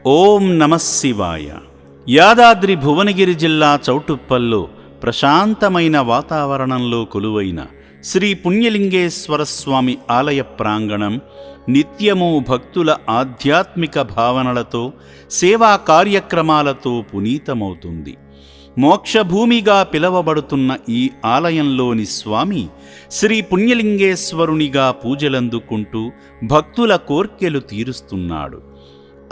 ఓం నమః శివాయ. యాదాద్రి భువనగిరి జిల్లా చౌటుప్పల్లో ప్రశాంతమైన వాతావరణంలో కొలువైన శ్రీ పుణ్యలింగేశ్వర స్వామి ఆలయ ప్రాంగణం నిత్యము భక్తుల ఆధ్యాత్మిక భావనలతో, సేవా కార్యక్రమాలతో పునీతమవుతుంది. మోక్షభూమిగా పిలవబడుతున్న ఈ ఆలయంలోని స్వామి శ్రీ పుణ్యలింగేశ్వరునిగా పూజలందుకుంటూ భక్తుల కోర్కెలు తీరుస్తున్నాడు.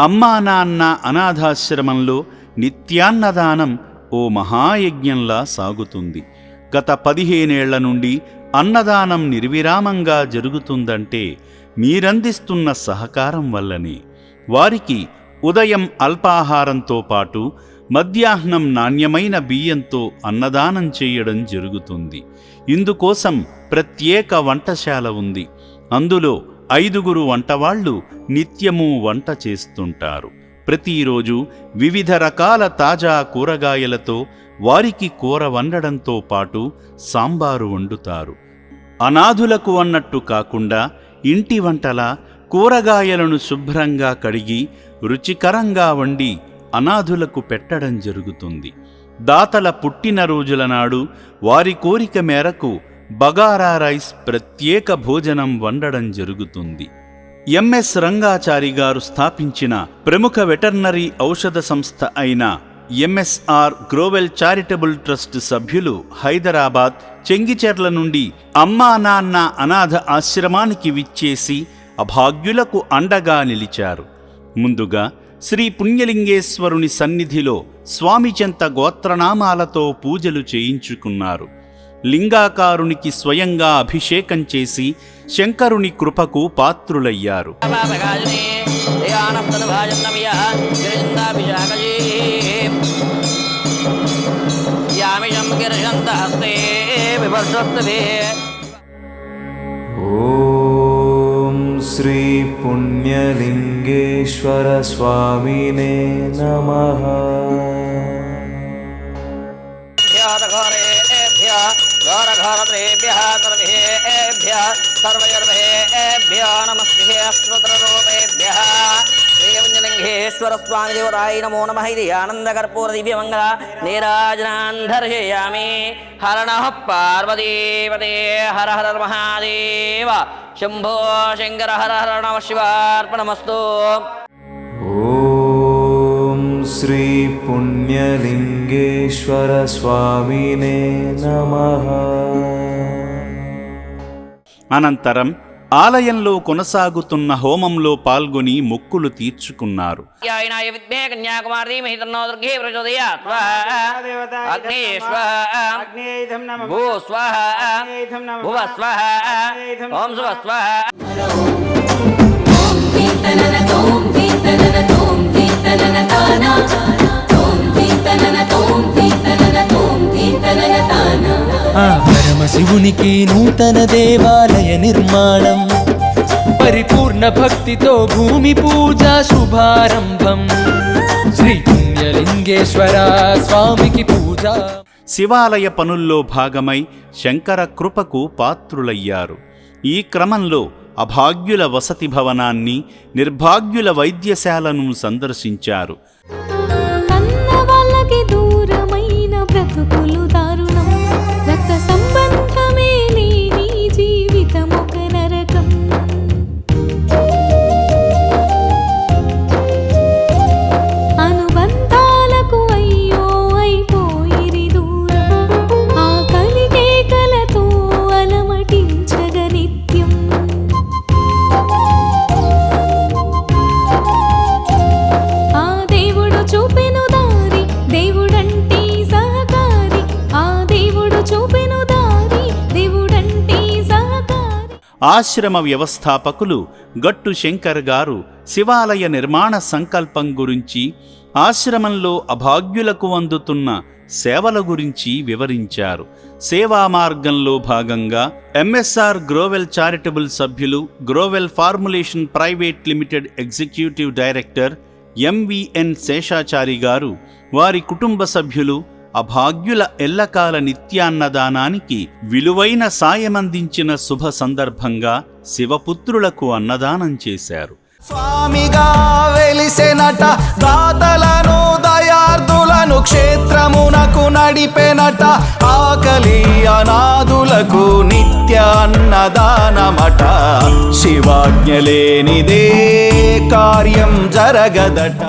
అమ్మా నాన్న అనాథాశ్రమంలో నిత్యాన్నదానం ఓ మహాయజ్ఞంలా సాగుతుంది. గత 15 ఏళ్ల నుండి అన్నదానం నిర్విరామంగా జరుగుతుందంటే మీరందిస్తున్న సహకారం వల్లనే. వారికి ఉదయం అల్పాహారంతో పాటు మధ్యాహ్నం నాణ్యమైన బియ్యంతో అన్నదానం చేయడం జరుగుతుంది. ఇందుకోసం ప్రత్యేక వంటశాల ఉంది. అందులో 5 వంటవాళ్లు నిత్యము వంట చేస్తుంటారు. ప్రతిరోజు వివిధ రకాల తాజా కూరగాయలతో వారికి కూర వండడంతో పాటు సాంబారు వండుతారు. అనాథులకు అన్నట్టు కాకుండా ఇంటి వంటలా కూరగాయలను శుభ్రంగా కడిగి రుచికరంగా వండి అనాథులకు పెట్టడం జరుగుతుంది. దాతల పుట్టినరోజుల నాడు వారి కోరిక మేరకు బగారా రైస్ ప్రత్యేక భోజనం వండడం జరుగుతుంది. ఎంఎస్ రంగాచారి గారు స్థాపించిన ప్రముఖ వెటర్నరీ ఔషధ సంస్థ అయిన ఎంఎస్ఆర్ గ్రోవెల్ చారిటబుల్ ట్రస్ట్ సభ్యులు హైదరాబాద్, చెంగిచెర్ల నుండి అమ్మా నాన్న అనాథ ఆశ్రమానికి విచ్చేసి అభాగ్యులకు అండగా నిలిచారు. ముందుగా శ్రీ పుణ్యలింగేశ్వరుని సన్నిధిలో స్వామి చెంత గోత్రనామాలతో పూజలు చేయించుకున్నారు. లింగాకారునికి స్వయంగా అభిషేకం చేసి శంకరుని కృపకు పాత్రులయ్యారు. ఓం శ్రీ పుణ్యలింగేశ్వర స్వామినే నమః. శ్రీలింగేశ్వర స్వామి దేవతాయ నమో నమః. ఇది ఆనందకర్పూర దివ్యమంగళ నీరాజనాన్ దర్శయామి. హర నః పార్వతీపతే హర హర మహాదేవ శంభో శంకర హర హర నమః శివార్పణమస్తు. ఓం శ్రీ పుణ్యలింగేశ్వర స్వామినే నమః. అనంతరం ఆలయంలో కొనసాగుతున్న హోమంలో పాల్గొని మొక్కులు తీర్చుకున్నారు. పరమశివునికి నూతన దేవాలయ నిర్మాణం, పరిపూర్ణ భక్తితో భూమి పూజ శుభారంభం. శ్రీ పుణ్యలింగేశ్వర స్వామికి పూజ. శివాలయ పనుల్లో భాగమై శంకర కృపకు పాత్రులయ్యారు. ఈ క్రమంలో అభాగ్యుల వసతి భవనాన్ని, నిర్భాగ్యుల వైద్యశాలను సందర్శించారు. ఆశ్రమ వ్యవస్థాపకులు గట్టు శంకర్ గారు శివాలయ నిర్మాణ సంకల్పం గురించి, ఆశ్రమంలో అభాగ్యులకు అందుతున్న సేవల గురించి వివరించారు. సేవా మార్గంలో భాగంగా ఎంఎస్ఆర్ గ్రోవెల్ చారిటబుల్ సభ్యులు, Growel formulation private limited executive director MVN Seshachari garu, వారి కుటుంబ సభ్యులు అభాగ్యుల ఎల్లకాల నిత్యాన్నదానానికి విలువైన సాయమందించిన శుభ సందర్భంగా శివపుత్రులకు అన్నదానం చేశారు. స్వామిగా వెలిసెన చేసెనట, దాతలను దయార్థులను క్షేత్రమునకు నడిపెనట, ఆకలి అనాథులకు నిత్య అన్నదానమట, శివాజ్ఞ లేనిదే కార్యం జరగదట.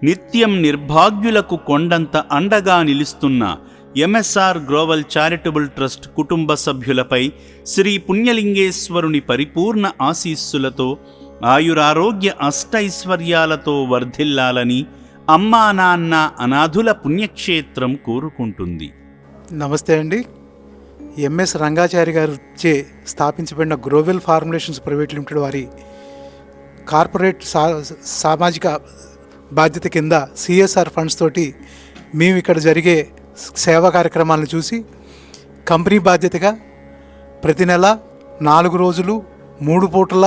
నిత్యం నిర్భాగ్యులకు కొండంత అండగా నిలుస్తున్న ఎంఎస్ఆర్ గ్లోబల్ చారిటబుల్ ట్రస్ట్ కుటుంబ సభ్యులపై శ్రీ పుణ్యలింగేశ్వరుని పరిపూర్ణ ఆశీస్సులతో ఆయురారోగ్య అష్టైశ్వర్యాలతో వర్ధిల్లాలని అమ్మా నాన్న అనాథుల పుణ్యక్షేత్రం కోరుకుంటుంది. నమస్తే అండి. ఎంఎస్ రంగాచారి గారు చే స్థాపించబడిన గ్లోబల్ ఫార్ములేషన్స్ ప్రైవేట్ లిమిటెడ్ వారి కార్పొరేట్ సామాజిక బాధ్యత కింద సిఎస్ఆర్ ఫండ్స్ తోటి మేము ఇక్కడ జరిగే సేవా కార్యక్రమాలను చూసి కంపెనీ బాధ్యతగా ప్రతి నెల 4 రోజులు 3 పూటల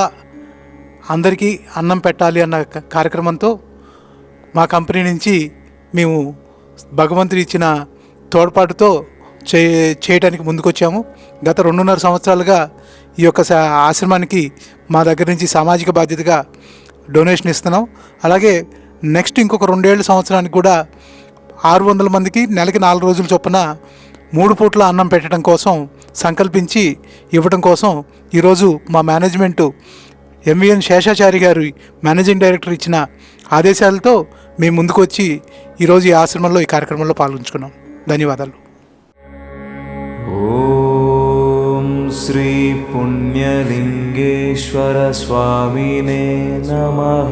అందరికీ అన్నం పెట్టాలి అన్న కార్యక్రమంతో మా కంపెనీ నుంచి మేము భగవంతుడు ఇచ్చిన తోడ్పాటుతో చేయడానికి ముందుకొచ్చాము. గత 2.5 సంవత్సరాలుగా ఈ యొక్క ఆశ్రమానికి మా దగ్గర నుంచి సామాజిక బాధ్యతగా డొనేషన్ ఇస్తున్నాం. అలాగే నెక్స్ట్ ఇంకొక 2 సంవత్సరానికి కూడా 600 మందికి నెలకి 4 రోజుల చొప్పున 3 పూట్ల అన్నం పెట్టడం కోసం సంకల్పించి ఇవ్వడం కోసం ఈరోజు మా మేనేజ్మెంటు ఎంవిఎన్ శేషాచారి గారు మేనేజింగ్ డైరెక్టర్ ఇచ్చిన ఆదేశాలతో మేము ముందుకు వచ్చి ఈరోజు ఈ ఆశ్రమంలో ఈ కార్యక్రమంలో పాల్గొంచుకున్నాం. ధన్యవాదాలు. ఓం శ్రీ పుణ్యలింగేశ్వర స్వామినే నమః.